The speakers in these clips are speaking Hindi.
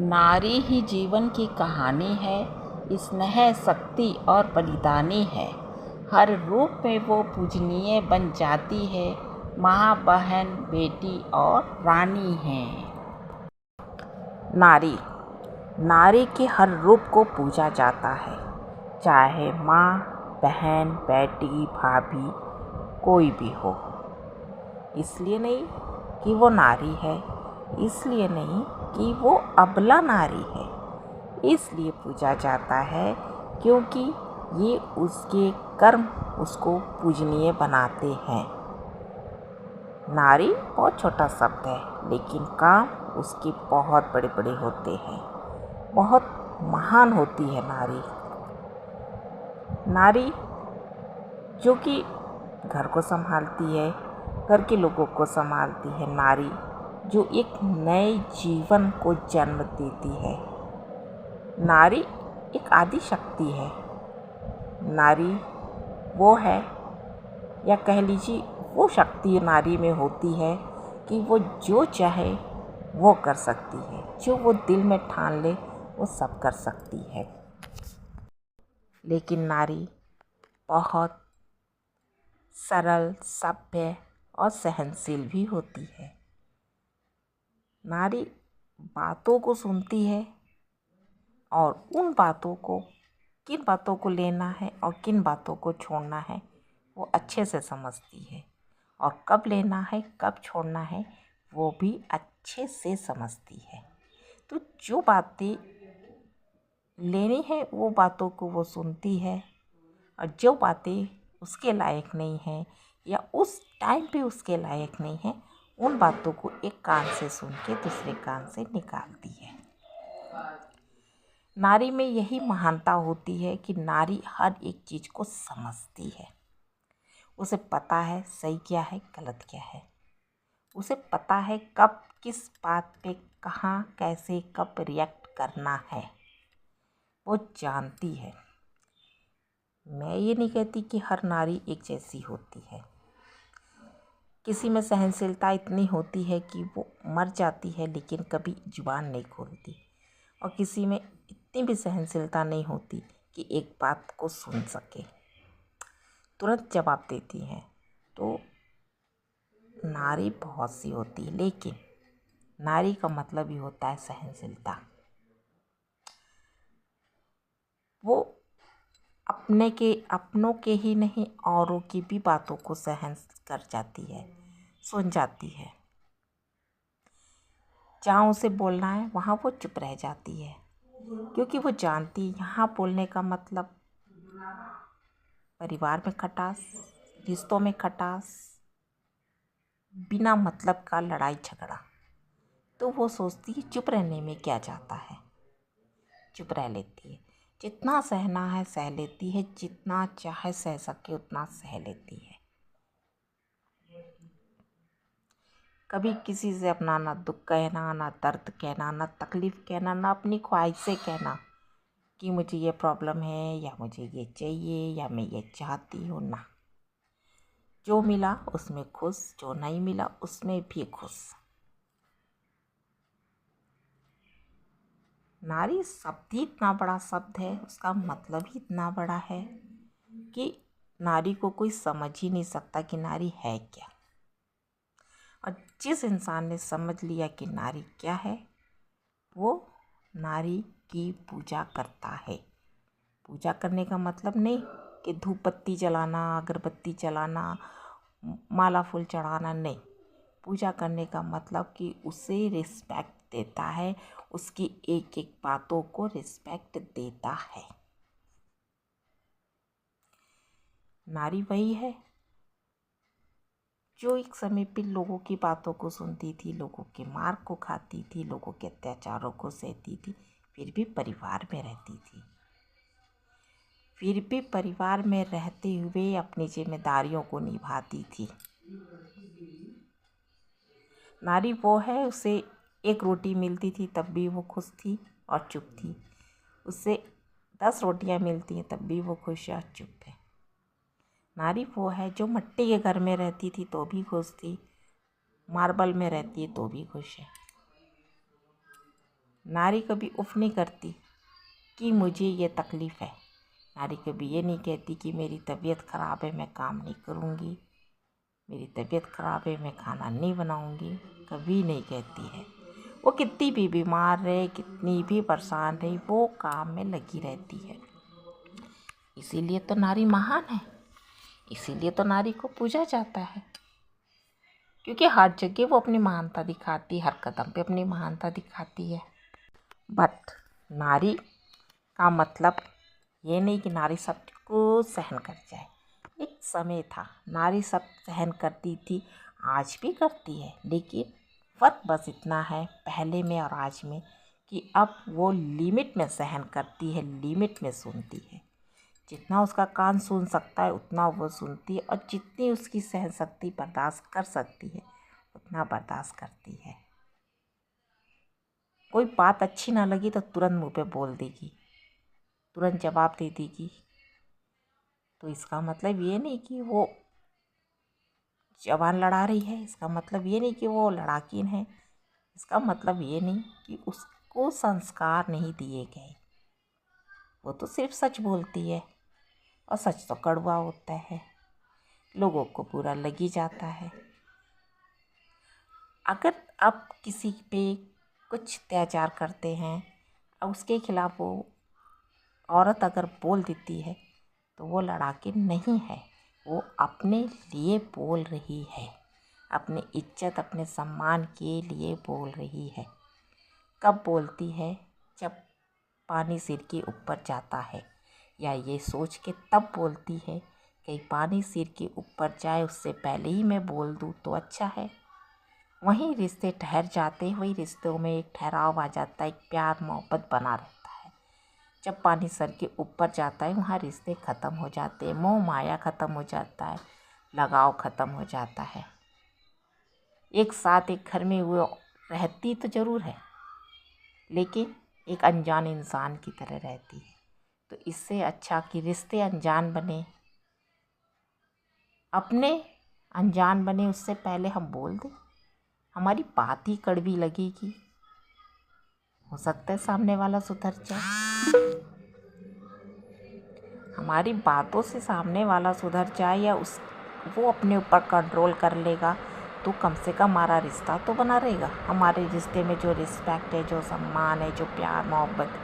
नारी ही जीवन की कहानी है, स्नेह शक्ति और बलिदानी है। हर रूप में वो पूजनीय बन जाती है, माँ, बहन, बेटी और रानी है। नारी नारी के हर रूप को पूजा जाता है, चाहे माँ, बहन, बेटी, भाभी, कोई भी हो। इसलिए नहीं कि वो नारी है, इसलिए नहीं कि वो अबला नारी है, इसलिए पूजा जाता है क्योंकि ये उसके कर्म उसको पूजनीय बनाते हैं। नारी बहुत छोटा शब्द है, लेकिन काम उसके बहुत बड़े बड़े होते हैं। बहुत महान होती है नारी। नारी जो कि घर को संभालती है, घर के लोगों को संभालती है। नारी जो एक नए जीवन को जन्म देती है। नारी एक आदि शक्ति है। नारी वो है, या कह लीजिए वो शक्ति नारी में होती है कि वो जो चाहे वो कर सकती है, जो वो दिल में ठान ले वो सब कर सकती है। लेकिन नारी बहुत सरल, सभ्य और सहनशील भी होती है। नारी बातों को सुनती है और उन बातों को, किन बातों को लेना है और किन बातों को छोड़ना है वो अच्छे से समझती है, और कब लेना है कब छोड़ना है वो भी अच्छे से समझती है। तो जो बातें लेनी है वो बातों को वो सुनती है, और जो बातें उसके लायक नहीं हैं या उस टाइम पे उसके लायक नहीं है, उन बातों को एक कान से सुन के दूसरे कान से निकालती है। नारी में यही महानता होती है कि नारी हर एक चीज़ को समझती है। उसे पता है सही क्या है, गलत क्या है। उसे पता है कब किस बात पे कहाँ कैसे कब रिएक्ट करना है, वो जानती है। मैं ये नहीं कहती कि हर नारी एक जैसी होती है। किसी में सहनशीलता इतनी होती है कि वो मर जाती है लेकिन कभी जुबान नहीं खोलती, और किसी में इतनी भी सहनशीलता नहीं होती कि एक बात को सुन सके, तुरंत जवाब देती हैं। तो नारी बहुत सी होती है, लेकिन नारी का मतलब ही होता है सहनशीलता। वो अपनों के ही नहीं औरों की भी बातों को सहन कर जाती है, सुन जाती है। जहाँ उसे बोलना है वहाँ वो चुप रह जाती है, क्योंकि वो जानती है यहाँ बोलने का मतलब परिवार में खटास, रिश्तों में खटास, बिना मतलब का लड़ाई झगड़ा। तो वो सोचती है चुप रहने में क्या जाता है, चुप रह लेती है। जितना सहना है सह लेती है, जितना चाहे सह सके उतना सह लेती है। कभी किसी से अपना ना दुख कहना, ना दर्द कहना, ना तकलीफ़ कहना, ना अपनी ख्वाहिशें कहना कि मुझे ये प्रॉब्लम है या मुझे ये चाहिए या मैं ये चाहती हूँ, ना। जो मिला उसमें खुश, जो नहीं मिला उसमें भी खुश। नारी शब्द ही इतना बड़ा शब्द है, उसका मतलब ही इतना बड़ा है कि नारी को कोई समझ ही नहीं सकता कि नारी है क्या। और जिस इंसान ने समझ लिया कि नारी क्या है, वो नारी की पूजा करता है। पूजा करने का मतलब नहीं कि धूप बत्ती जलाना, अगरबत्ती जलाना, माला फूल चढ़ाना, नहीं। पूजा करने का मतलब कि उसे रिस्पेक्ट देता है, उसकी एक एक बातों को रिस्पेक्ट देता है। नारी वही है जो एक समय पे लोगों की बातों को सुनती थी, लोगों के मार को खाती थी, लोगों के अत्याचारों को सहती थी, फिर भी परिवार में रहती थी। फिर भी परिवार में रहते हुए अपनी जिम्मेदारियों को निभाती थी। नारी वो है, उसे एक रोटी मिलती थी तब भी वो खुश थी और चुप थी। उससे 10 रोटियां मिलती हैं तब भी वो खुश और चुप है। नारी वो है जो मिट्टी के घर में रहती थी तो भी खुश थी, मार्बल में रहती है तो भी खुश है। नारी कभी उफ नहीं करती कि मुझे ये तकलीफ़ है। नारी कभी ये नहीं कहती कि मेरी तबीयत ख़राब है, मैं काम नहीं करूँगी, मेरी तबीयत ख़राब है, मैं खाना नहीं बनाऊँगी, कभी नहीं कहती है। वो कितनी भी बीमार रहे, कितनी भी परेशान रही, वो काम में लगी रहती है। इसीलिए तो नारी महान है, इसीलिए तो नारी को पूजा जाता है, क्योंकि हर जगह वो अपनी महानता दिखाती है, हर कदम पे अपनी महानता दिखाती है। बट नारी का मतलब ये नहीं कि नारी सब को सहन कर जाए। एक समय था नारी सब सहन करती थी, आज भी करती है, लेकिन फ़र्क बस इतना है पहले में और आज में कि अब वो लिमिट में सहन करती है, लिमिट में सुनती है। जितना उसका कान सुन सकता है उतना वो सुनती है, और जितनी उसकी सहन शक्ति बर्दाश्त कर सकती है उतना बर्दाश्त करती है। कोई बात अच्छी ना लगी तो तुरंत मुंह पे बोल देगी, तुरंत जवाब दे देगी। तो इसका मतलब ये नहीं कि वो जवान लड़ा रही है, इसका मतलब ये नहीं कि वो लड़ाकीन है, इसका मतलब ये नहीं कि उसको संस्कार नहीं दिए गए। वो तो सिर्फ सच बोलती है, और सच तो कड़वा होता है, लोगों को बुरा लग ही जाता है। अगर आप किसी पे कुछ अत्याचार करते हैं और उसके खिलाफ वो औरत अगर बोल देती है तो वो लड़ाकी नहीं है, वो अपने लिए बोल रही है, अपनी इज्जत अपने सम्मान के लिए बोल रही है। कब बोलती है? जब पानी सिर के ऊपर जाता है, या ये सोच के तब बोलती है कि पानी सिर के ऊपर जाए उससे पहले ही मैं बोल दूँ तो अच्छा है। वहीं रिश्ते ठहर जाते, वही रिश्तों में एक ठहराव आ जाता है, एक प्यार मोहब्बत बना रहता है। जब पानी सर के ऊपर जाता है वहाँ रिश्ते ख़त्म हो जाते हैं, मोह माया ख़त्म हो जाता है, लगाव ख़त्म हो जाता है। एक साथ एक घर में वो रहती तो ज़रूर है, लेकिन एक अनजान इंसान की तरह रहती है। तो इससे अच्छा कि रिश्ते अनजान बने, अपने अनजान बने उससे पहले हम बोल दें। हमारी बात ही कड़वी लगेगी, हो सकता है सामने वाला सुधर जाए, हमारी बातों से सामने वाला सुधर जाए, या वो अपने ऊपर कंट्रोल कर लेगा, तो कम से कम हमारा रिश्ता तो बना रहेगा। हमारे रिश्ते में जो रिस्पेक्ट है, जो सम्मान है, जो प्यार मोहब्बत,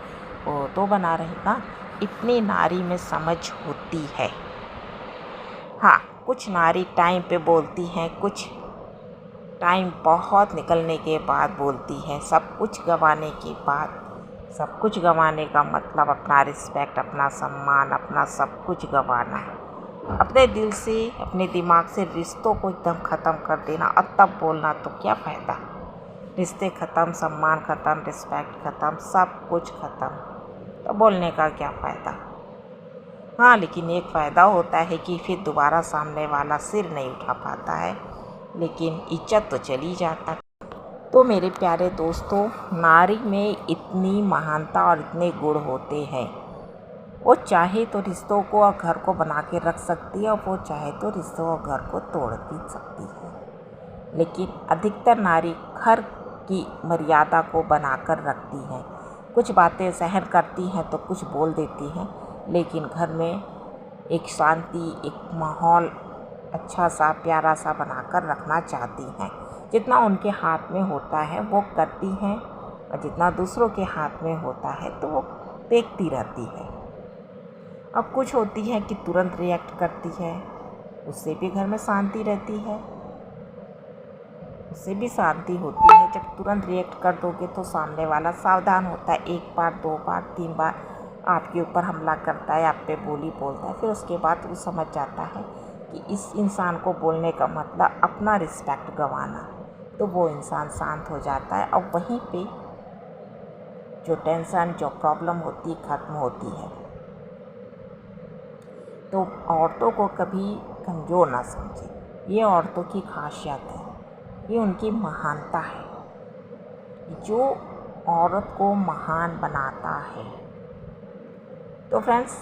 वो तो बना रहेगा। इतनी नारी में समझ होती है। हाँ, कुछ नारी टाइम पे बोलती हैं, कुछ टाइम बहुत निकलने के बाद बोलती है। सब कुछ गंवाने के बाद, सब कुछ गंवाने का मतलब अपना रिस्पेक्ट, अपना सम्मान, अपना सब कुछ गंवाना, अपने दिल से, अपने दिमाग से रिश्तों को एकदम ख़त्म कर देना, और तब बोलना तो क्या फ़ायदा। रिश्ते ख़त्म, सम्मान ख़त्म, रिस्पेक्ट ख़त्म, सब कुछ ख़त्म, तो बोलने का क्या फ़ायदा। हाँ, लेकिन एक फ़ायदा होता है कि फिर दोबारा सामने वाला सिर नहीं उठा पाता है, लेकिन इज्जत तो चली जाता है। तो मेरे प्यारे दोस्तों, नारी में इतनी महानता और इतने गुण होते हैं। वो चाहे तो रिश्तों को और घर को बना के रख सकती है, और वो चाहे तो रिश्तों और घर को तोड़ भी सकती है। लेकिन अधिकतर नारी घर की मर्यादा को बनाकर रखती हैं। कुछ बातें सहन करती हैं तो कुछ बोल देती हैं, लेकिन घर में एक शांति, एक माहौल अच्छा सा, प्यारा सा बनाकर रखना चाहती हैं। जितना उनके हाथ में होता है वो करती हैं, और जितना दूसरों के हाथ में होता है तो वो देखती रहती है। अब कुछ होती है कि तुरंत रिएक्ट करती है, उससे भी घर में शांति रहती है, उससे भी शांति होती है। जब तुरंत रिएक्ट कर दोगे तो सामने वाला सावधान होता है, 1 बार 2 बार 3 बार आपके ऊपर हमला करता है, आप पे बोली बोलता है। फिर उसके बाद वो समझ जाता है कि इस इंसान को बोलने का मतलब अपना रिस्पेक्ट गंवाना, तो वो इंसान शांत हो जाता है, और वहीं पे जो टेंशन, जो प्रॉब्लम होती है, ख़त्म होती है। तो औरतों को कभी कमज़ोर ना समझें, ये औरतों की खासियत है, ये उनकी महानता है, जो औरत को महान बनाता है। तो फ्रेंड्स,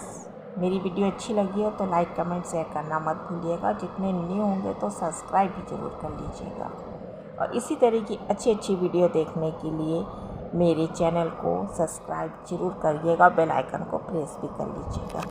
मेरी वीडियो अच्छी लगी हो तो लाइक, कमेंट, शेयर करना मत भूलिएगा। जितने न्यू होंगे तो सब्सक्राइब भी ज़रूर कर लीजिएगा। और इसी तरह की अच्छी अच्छी वीडियो देखने के लिए मेरे चैनल को सब्सक्राइब ज़रूर करिएगा, बेल आइकन को प्रेस भी कर लीजिएगा।